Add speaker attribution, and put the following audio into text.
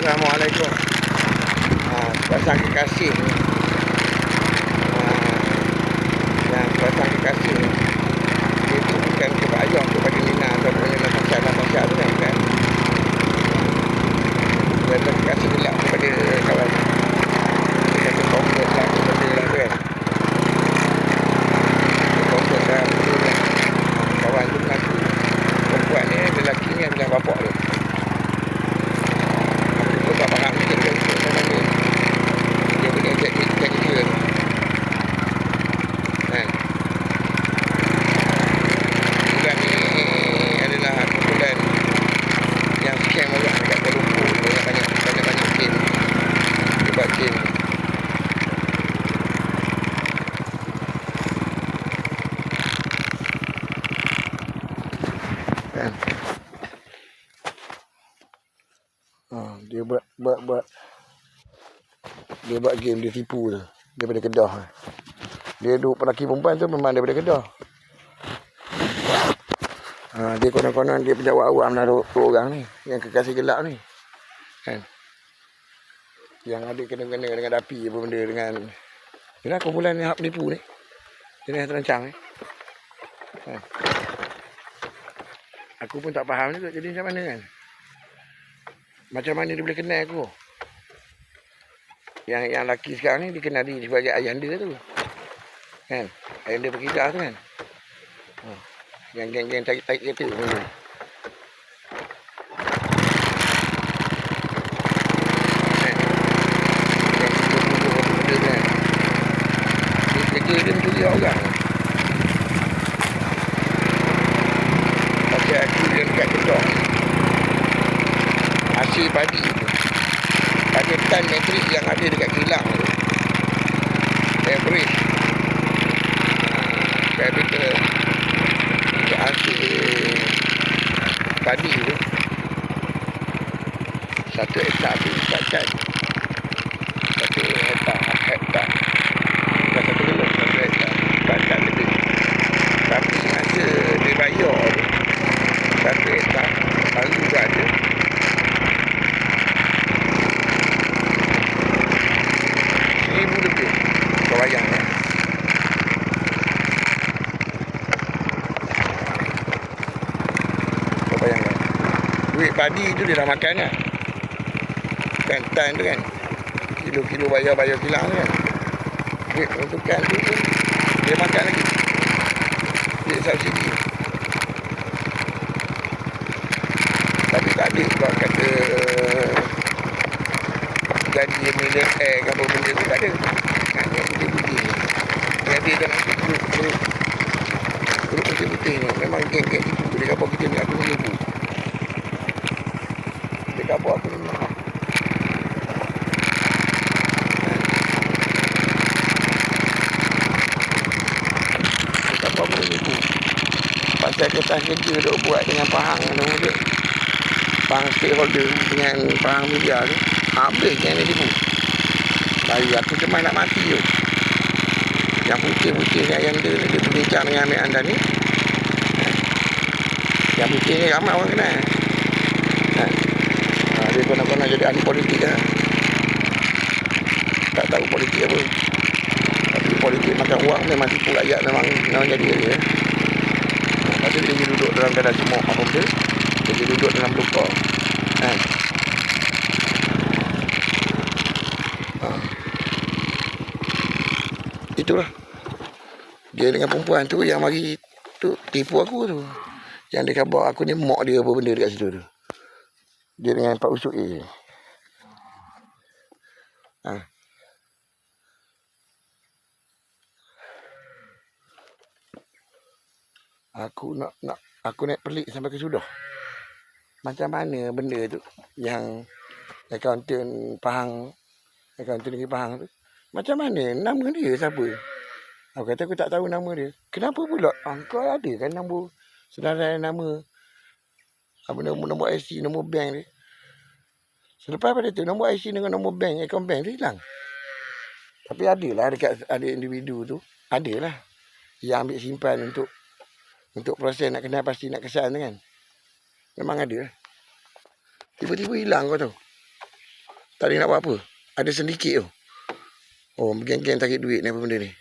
Speaker 1: Assalamualaikum. Sepasang kekasih ni. Yang sepasang kekasih ni, dia tu bukan kebayang kepada Nina atau kepada Natasha tu kan. Dia tu kekasih gelap kepada kawan. Dia kata komplek lah kepada lah kan. Komplek lah kepada kawan tu mengaku perempuan ni, lelaki ni adalah bapak tu. Aku tak faham ni dia punya jaga tu kan. Bulan ni adalah bulan yang scam banyak dekat Kuala Lumpur. Banyak scam. Sebab scam kan. Dia buat game, dia tipu tu daripada Kedah. Dia duduk lelaki perempuan tu memang daripada Kedah. Dia konon-konon dia punya awak-awak menaruh orang ni, yang kekasih gelap ni kan, yang ada kena-kena dengan api apa benda dengan inilah kumpulan yang penipu ni, jenis terancang ni kan. Aku pun tak faham juga jadi macam mana kan. Macam mana dia boleh kenal aku. Yang lelaki sekarang ni dikenal dia sebagai ayahanda tu kan, ayahanda Perkisah tu kan. Yang geng-geng tarik kereta tu kan. Dia kerja dia mencuri orang. Pasal aku dia dekat Kedah, hasil padi tu ada tan metrik yang ada dekat kilang tu, average capital hasil padi tu 1 hektar tu 4 tan. 1 hektar bukan 1 kilo, 1 hektar 4 tan lebih. Tapi masa dia bayar tu 1 hektar baru tu ada 1,000 lebih. Kau bayangkan. Duit padi tu dia dah makan kan. Kan tan tu kan. Kilo-kilo bayar kilang tu kan. Duit peruntukan tu pun dia makan lagi. Duit subsidi. Tapi tak ada sebab kata gaji milion ke apa benda tu tak ada. Hanya putih-putih ni. Jadi dalam grup putih-putih ni memang geng-geng tipu. Dia kapal kita ni aku menipu. Dia kapal aku ni memang. Dia kapal aku menipu. Pasal kertas kerja duk buat dengan Pahang tu. Pahang stakeholder dengan Pahang media tu. Habis yang dia tipu. Baru aku cuma nak mati tu. Yang putih-putih ni yang dia berbincang dengan Amir Andan ni. Yang putih ni ramai orang kenal. Dia konon-konon jadi ahli politik lah. Tak tahu politik apa. Tapi politik makan uang memang tipu rakyat, memang jadi dia. Lepas tu dia duduk dalam keadaan semua apa benda. Dia duduk dalam lupa. Itulah. Dia dengan perempuan tu yang mari tu tipu aku tu. Yang dia khabar aku ni mak dia apa benda dekat situ tu. Dia dengan Pak Usuk A. Aku naik pelik sampai ke sudah. Macam mana benda tu yang akaunten Pahang, akaunten negeri Pahang tu. Macam mana nama dia siapa? Aku kata aku tak tahu nama dia. Kenapa pula? Kau ada kan nombor senarai nama apa nombor IC, nombor bank dia. Selepas pada tu nombor IC dengan nombor bank, akaun bank tu hilang. Tapi adalah dekat ada individu tu, adalah yang ambil simpan untuk proses nak kenal pasti nak kesan tu kan. Memang ada. Tiba-tiba hilang kau tahu. Tak ada nak buat apa. Ada sedikit tu. Oh, geng-geng tarik duit ni apa benda ni.